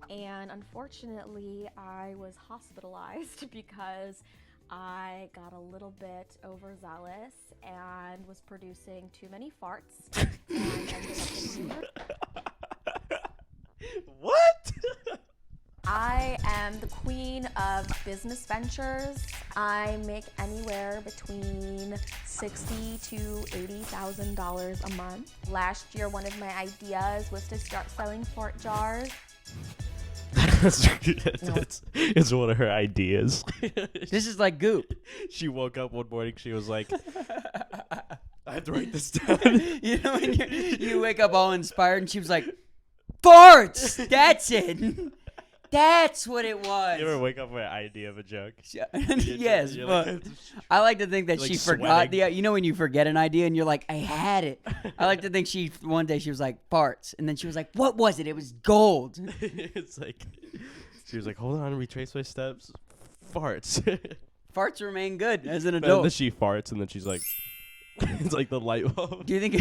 And unfortunately, I was hospitalized because I got a little bit overzealous and was producing too many farts. And ended up What? I am the queen of business ventures. I make anywhere between $60,000 to $80,000 a month. Last year, one of my ideas was to start selling fart jars. It's one of her ideas. This is like Goop. She woke up one morning. She was like, I have to write this down. You know, when you wake up all inspired, and she was like, farts! That's it. That's what it was. You ever wake up with an idea of a joke? Yes, you're but like, I like to think that you're she like forgot sweating. you know when you forget an idea and you're like, I had it. I like to think one day she was like, farts. And then she was like, what was it? It was gold. It's like, she was like, hold on, retrace my steps. Farts. Farts remain good as an And adult. then she farts, and then she's like, it's like the light bulb. Do you think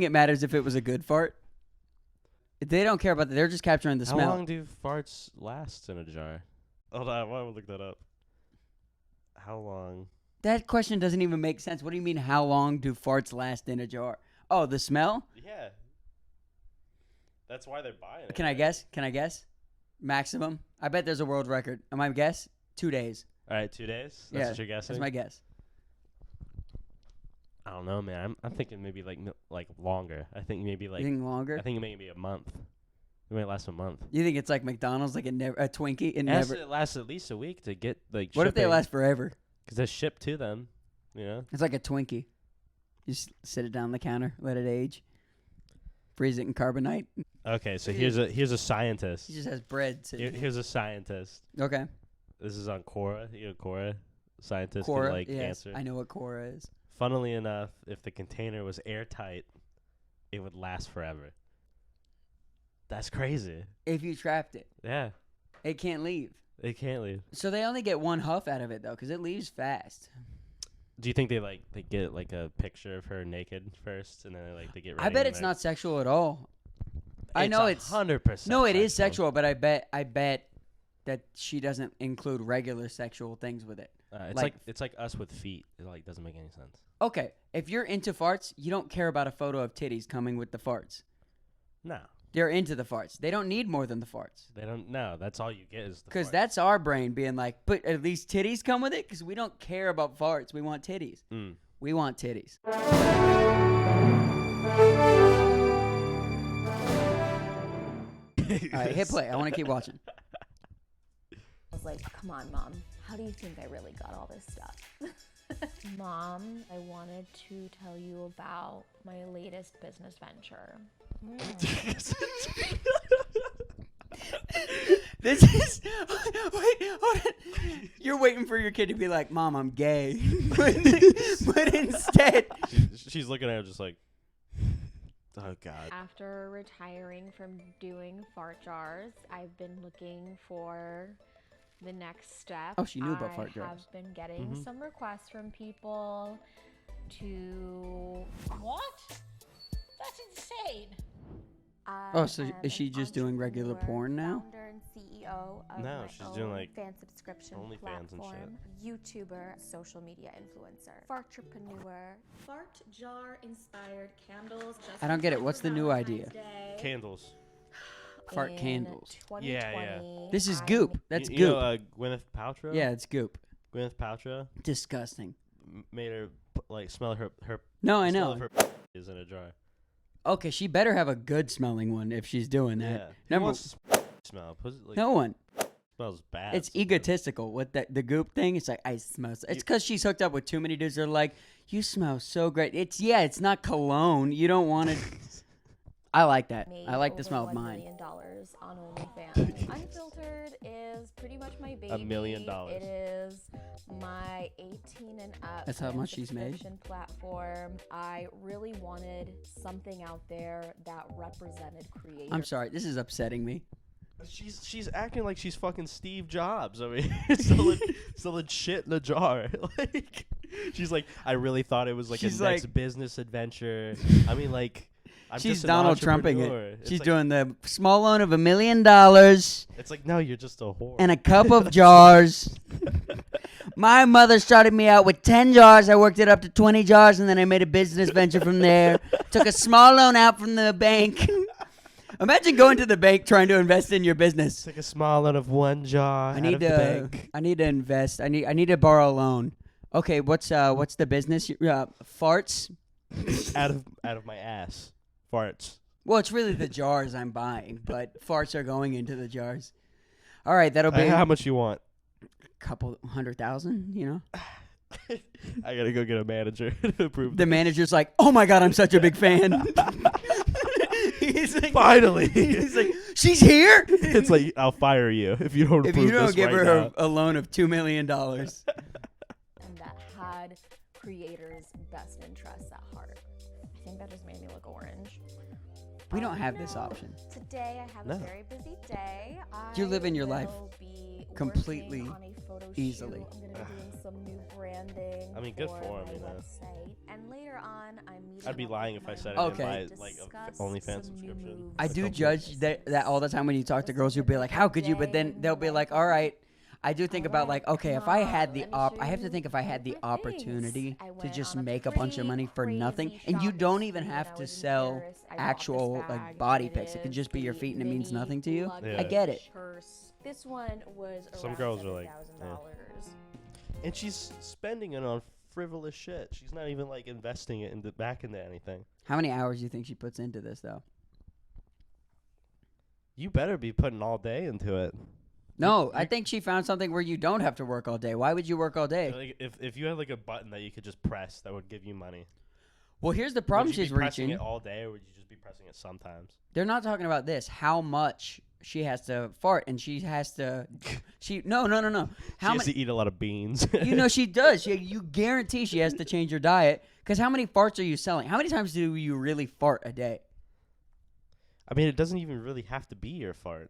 it matters if it was a good fart? They don't care about that. They're just capturing the How smell. long do farts last in a jar? Hold on, I want to look that up. How long? That question doesn't even make sense. What do you mean, how long do farts last in a jar? Oh, the smell? Yeah. That's why they're buying it. Can I guess? Maximum? I bet there's a world record. Am I guess? 2 days. All right, 2 days? That's Yeah, what you're guessing? That's my guess. I don't know, man. I'm thinking maybe like longer. I think maybe like You think longer? I think maybe a month. It might last a month. You think it's like McDonald's, like a Twinkie? It lasts at least a week to get like. What if they last forever? Because they're shipped to them, you know. It's like a Twinkie. You just sit it down on the counter, let it age, freeze it in carbonite. Okay, so here's a scientist. He just has bread sitting. Here's a scientist. Okay. This is on Quora. You know Quora? Scientists Quora, can like yes, answer. I know what Quora is. Funnily enough, if the container was airtight, it would last forever. That's crazy. If you trapped it, Yeah, it can't leave. they can't leave. So they only get one huff out of it though, because it leaves fast. Do you think they get like a picture of her naked first, and then they get ready? I bet in it's there? not sexual at all. I know it's 100%. No, it is sexual, but I bet that she doesn't include regular sexual things with it. It's like us with feet. It doesn't make any sense. Okay, if you're into farts, you don't care about a photo of titties coming with the farts. No, They're into the farts. They don't need more than the farts. they don't. No, that's all you get is the. Because fart. that's our brain being like, but at least titties come with it? Because we don't care about farts. We want titties. We want titties. All right, hit play. I want to keep watching. I was like, come on, Mom. How do you think I really got all this stuff? Mom, I wanted to tell you about my latest business venture. This is... Wait, hold on. You're waiting for your kid to be like, Mom, I'm gay. but instead... She's looking at her just like, oh, God. After retiring from doing fart jars, I've been looking for the next step. Oh, she knew about fart jars. I have been getting some requests from people to... What? That's insane. Oh, so is she just doing regular porn now? Founder and CEO of No, my she's doing, own like, fan subscription OnlyFans and platform, YouTuber, social media influencer, fartrepreneur, fart jar inspired candles. I don't get it. What's the new idea? Candles. Fart In candles. 2020, Yeah. This is I- goop. That's you goop. know, Gwyneth Paltrow. Yeah, it's goop. Gwyneth Paltrow Disgusting. made her smell her. No, I smell know. of her is in a jar. Okay, she better have a good smelling one if she's doing that. Yeah. Who Number, wants to smell? no one. Smells bad. It's sometimes. egotistical with the goop thing. It's like, I smell. It's because she's hooked up with too many dudes that are like, you smell so great. It's not cologne. You don't want to. I like that. I like the smell of mine. $1 million on OnlyFans. Unfiltered is pretty much my baby. $1 million. It is my 18 and up. That's how fan much she's made? subscription platform. I really wanted something out there that represented creators. I'm sorry. This is upsetting me. She's acting like she's fucking Steve Jobs. I mean, selling shit in a jar. Like, she's like, I really thought it was like She's a next like- business adventure. I mean, like, I'm She's just an Donald Trumping entrepreneur. it. It's She's like, doing the small loan of $1 million It's like, no, you're just a whore. and a cup of jars. My mother started me out with 10 jars. I worked it up to 20 jars, and then I made a business venture from there. Took a small loan out from the bank. Imagine going to the bank trying to invest in your business. It's like a small loan of 1 jar. I need to invest. I need to borrow a loan. Okay, what's the business? Farts. out of my ass. Farts. Well, it's really the jars I'm buying, but farts are going into the jars. All right, that'll be How much you want? couple 100,000, you know. I gotta go get a manager to approve. The manager's like, "Oh my god, I'm such a big fan." He's like, Finally. he's like, "She's here." It's like, I'll fire you if you don't If approve you don't this give right her now. a loan of $2 million. And that had creators' best interests at heart. I think that just made me look orange. We don't have this option. Today I have No. a very busy day. You're living your will life be completely working on a photo easily. shoot. I'm gonna be doing some new branding. I mean, good for my him, you know. website. And later on, I'm meeting. I'd be up lying with if I my said I Okay. didn't mom buy to like a discuss OnlyFans some new subscription. moves I for do the judge that all the time when you talk to girls. You'll be like, "How could you?" But then they'll be like, "All right." I do think about like, okay, if I had the I have to think if I had the opportunity to just make a bunch of money for nothing, and you don't even have to sell actual like body pics. It can just be your feet, and it means nothing to you. Yeah. I get it. This one was Some around girls are like, $7,000. And she's spending it on frivolous shit. She's not even like investing it back into anything. How many hours do you think she puts into this though? You better be putting all day into it. No, I think she found something where you don't have to work all day. Why would you work all day? Like if you had like a button that you could just press that would give you money. Well, here's the problem Would you she's be pressing reaching. it all day, or would you just be pressing it sometimes? They're not talking about this. How much she has to fart, and she has to. No. How She has many? to eat a lot of beans. You know she does. You guarantee she has to change her diet. Because how many farts are you selling? How many times do you really fart a day? I mean, it doesn't even really have to be your fart.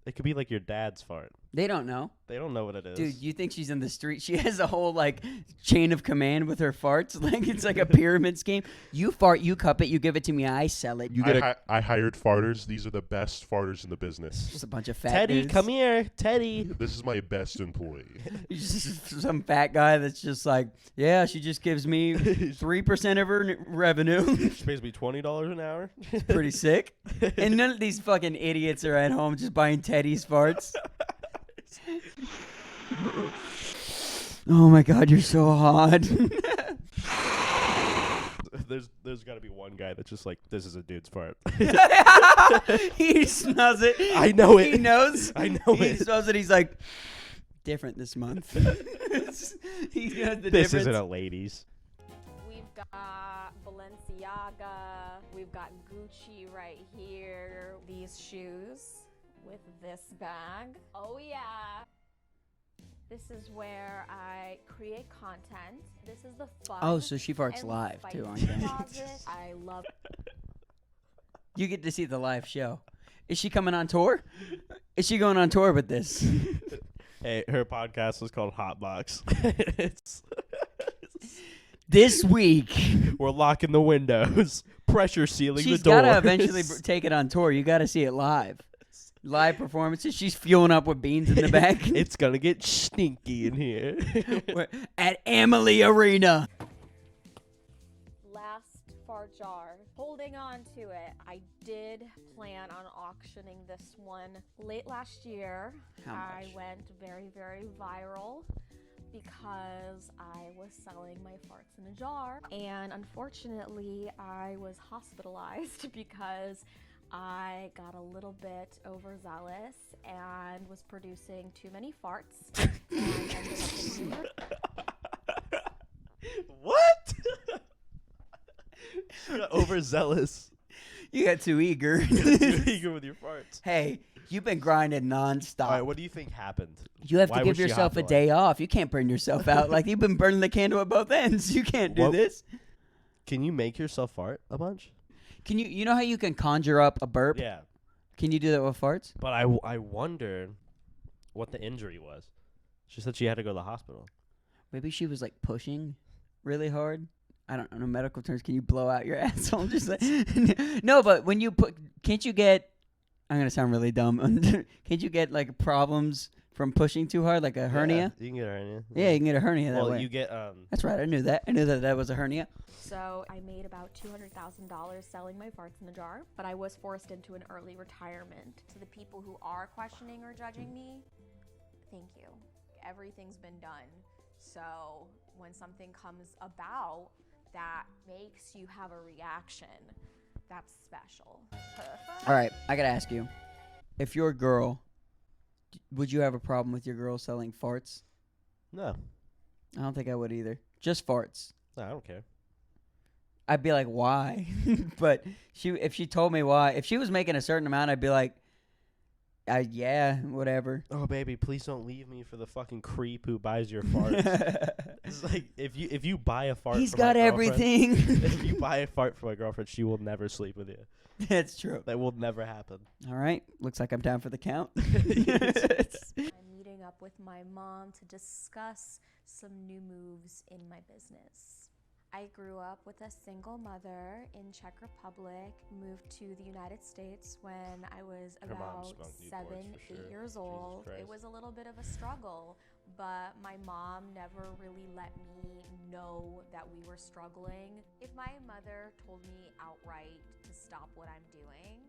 It could be like your dad's fart. They don't know. They don't know what it is. Dude, you think she's in the street? She has a whole like chain of command with her farts. Like it's like a pyramid scheme. You fart, you cup it, you give it to me, I sell it. You I hired farters. These are the best farters in the business. Just a bunch of fat Teddy, dudes. come here, Teddy. This is my best employee. He's just some fat guy that's just like, yeah, she just gives me 3% of her revenue. She pays me $20 an hour. Pretty sick. And none of these fucking idiots are at home just buying Teddy's farts. Oh my god, you're so hot. There's got to be one guy that's just like, this is a dude's fart. He smells it. I know it. He knows. I know He it. smells it. He's like, different this month. He knows the This difference. isn't a ladies. We've got Balenciaga. We've got Gucci right here. These shoes with this bag. Oh yeah. This is where I create content. This is the fun. Oh, so she farts and live too on spicy camera. closet. I love. You get to see the live show. Is she coming on tour? Is she going on tour with this? Hey, her podcast is called Hotbox. it's This week. we're locking the windows, pressure sealing She's the doors. got to eventually take it on tour. You got to see it live. Live performances. She's fueling up with beans in the back. It's gonna get stinky in here. We're at Emily Arena. Last fart jar. Holding on to it. I did plan on auctioning this one late last year. How I much? went very, very viral because I was selling my farts in a jar. And unfortunately, I was hospitalized because I got a little bit overzealous and was producing too many farts. And ended up in New York. What? You got overzealous. You got too eager. You're too eager with your farts. Hey, you've been grinding nonstop. All right, what do you think happened? You have Why to was give she yourself a hospitalized? day off. You can't burn yourself out. Like you've been burning the candle at both ends. You can't do What- this. Can you make yourself fart a bunch? Can you know how you can conjure up a burp? Yeah, Can you do that with farts? but I wonder what the injury was. She said she had to go to the hospital. Maybe she was like pushing really hard. I don't know medical terms. Can you blow out your asshole? Just like, no, but when you can't you get? I'm gonna sound really dumb. Can't you get like problems from pushing too hard, like a hernia? You can get a hernia. Yeah, you can get a hernia that Well, way. you get That's right. I knew that. I knew that was a hernia. So I made about $200,000 selling my farts in the jar, but I was forced into an early retirement. To the people who are questioning or judging me, thank you. Everything's been done. So when something comes about that makes you have a reaction, that's special. All right, I gotta ask you, if you're a girl, would you have a problem with your girl selling farts? no. I don't think I would either. Just farts. No, I don't care. I'd be like, why? But if she told me why, if she was making a certain amount, I'd be like, yeah, whatever. Oh, baby, please don't leave me for the fucking creep who buys your farts. It's like if you buy a fart, He's for got my girlfriend- everything. If you buy a fart for my girlfriend, she will never sleep with you. That's true. That will never happen. All right, looks like I'm down for the count. I'm meeting up with my mom to discuss some new moves in my business. I grew up with a single mother in Czech Republic, moved to the United States when I was Her mom about smoked Newports 7, for 8 sure. years Jesus old. It Christ. was a little bit of a struggle, but my mom never really let me know that we were struggling. If my mother told me outright to stop what I'm doing,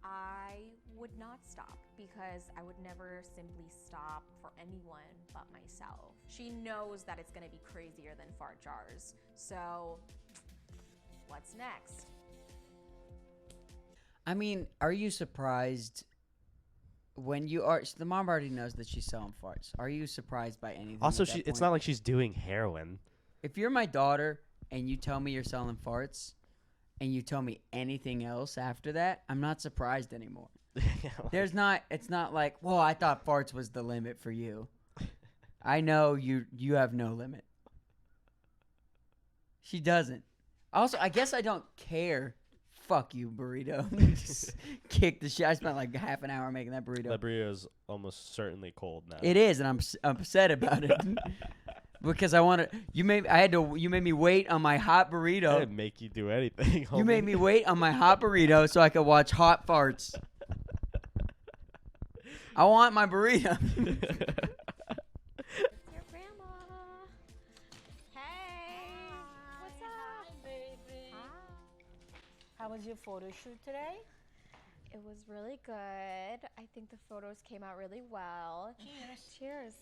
I would not stop because I would never simply stop for anyone but myself. She knows that it's gonna be crazier than fart jars. So, what's next? I mean, are you surprised when you are? The mom already knows that she's selling farts. Are you surprised by anything? Also, at that it's point? not like she's doing heroin. If you're my daughter and you tell me you're selling farts, and you tell me anything else after that, I'm not surprised anymore. It's not like, well, I thought farts was the limit for you. I know you have no limit. She doesn't. Also, I guess I don't care. Fuck you, burrito. Just kick the shit. I spent like half an hour making that burrito. That burrito is almost certainly cold now. It is, and I'm upset about it. Because I want to. You made me wait on my hot I burrito. didn't make you do anything. You homie. made me wait on my hot burrito so I could watch hot farts. I want my burrito. It's your grandma. Hey, what's up? Hi, baby. Hi. How was your photo shoot today? It was really good. I think the photos came out really well. Cheers. Cheers.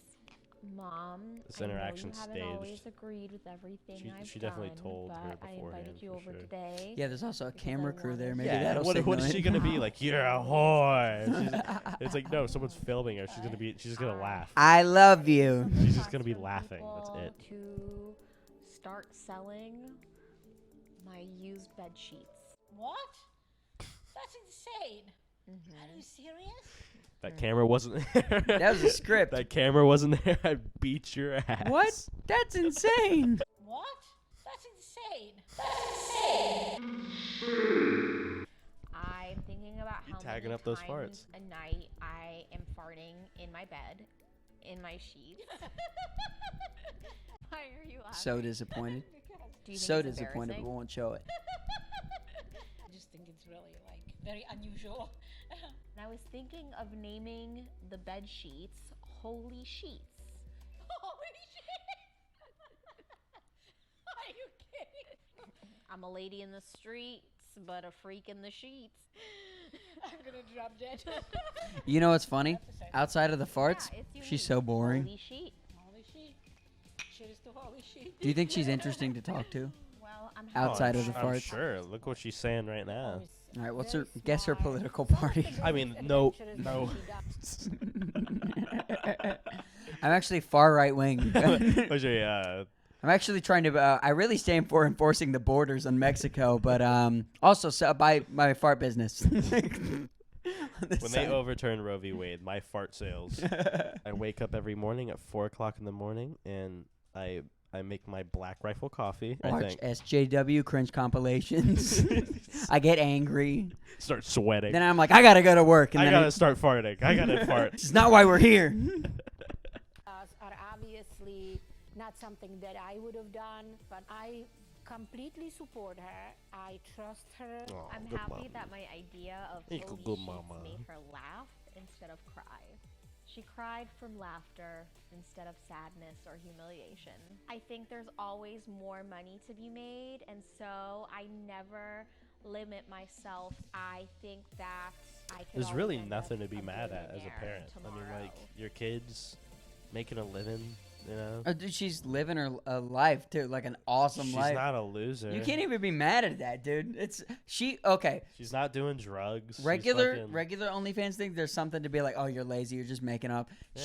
Mom, This I know interaction you haven't staged. always agreed with everything I've she definitely done, told her but I beforehand, invited you for over sure. today. Yeah, there's also a Because I camera crew there. wanted Maybe to- that'll what signal is she it. gonna be like? You're a whore. It's like no, someone's filming her. She's just gonna laugh. I love you. She's just gonna be laughing. That's it. To start selling my used bed sheets. What? That's insane. Are you serious? That camera wasn't there. That was a script. That camera wasn't there. I beat your ass. What? That's insane. What? That's insane. That's insane. I'm thinking about You how tagging many up those times a night I am farting in my bed, in my sheets. Why are you laughing? So disappointed. Do you think So it's disappointed, but embarrassing? won't show it. I just think it's really like very unusual. And I was thinking of naming the bed sheets Holy Sheets. Holy shit! Are you kidding? I'm a lady in the streets, but a freak in the sheets. I'm gonna drop dead. You know what's funny? Outside of the farts, Yeah, it's she's unique. so boring. Holy sheet. Holy shit. Cheers to holy shit. Do you think she's interesting to talk to? Well, I'm Outside of happy the I'm farts? sure. Look what she's saying right now. All right, what's her? Guess her political party. I mean, no. I'm actually far right wing. Was your, I'm actually trying to. I really stand for enforcing the borders on Mexico, but also by my fart business. when they overturn Roe v. Wade, my fart sales. I wake up every morning at 4:00 in the morning, and I make my Black Rifle coffee. I Watch think. SJW cringe compilations. I get angry. Start sweating. Then I'm like, I gotta go to work. And I then gotta start farting. I gotta fart. This is not why we're here. Are obviously not something that I would have done, but I completely support her. I trust her. Oh, I'm good happy mom. that my idea of You're a holy good sheets mama. made her laugh instead of cry. She cried from laughter instead of sadness or humiliation. I think there's always more money to be made, and so I never limit myself. I think that I could There's always really end nothing up to be mad at as a billionaire parent. I mean, tomorrow. like, your kids making a living, you know? Oh, dude, she's living her life too, like an awesome She's life. not a loser. You can't even be mad at that, dude. Okay. She's not doing drugs. She's Regular fucking- OnlyFans thing. There's something to be like, oh, you're lazy. You're just making up. Yeah.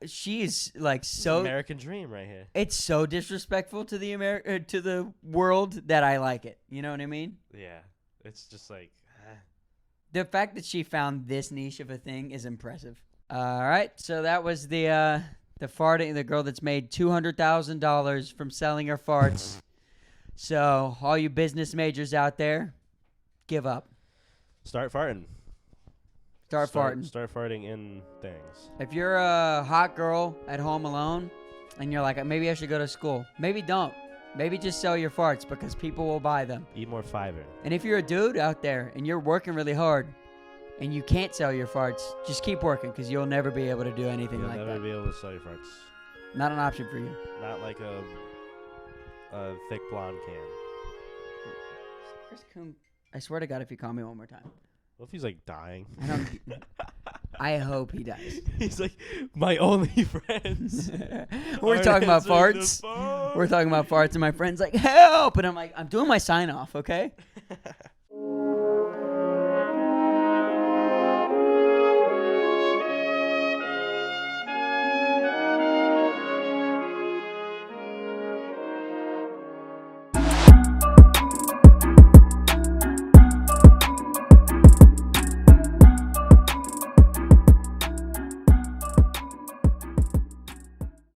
She's like It's so. an American dream right here. It's so disrespectful to the world that I like it. You know what I mean? Yeah. It's just like, The fact that she found this niche of a thing is impressive. All right, so that was the farting, the girl that's made $200,000 from selling her farts. So all you business majors out there, give up. start farting. Start farting. Start farting in things. If you're a hot girl at home alone and you're like, maybe I should go to school, maybe don't. Maybe just sell your farts because people will buy them. Eat more fiber. And if you're a dude out there and you're working really hard and you can't sell your farts, just keep working because you'll never be able to do anything You'll like never that. be able to sell your farts. Not an option for you. Not like a thick blonde can. Chris Coon, I swear to God, if you call me one more time. What if he's like dying? I hope he dies. He's like, my only friends. We're are talking about answering the farts. phone." We're talking about farts, and my friend's like, help! And I'm like, I'm doing my sign off, okay?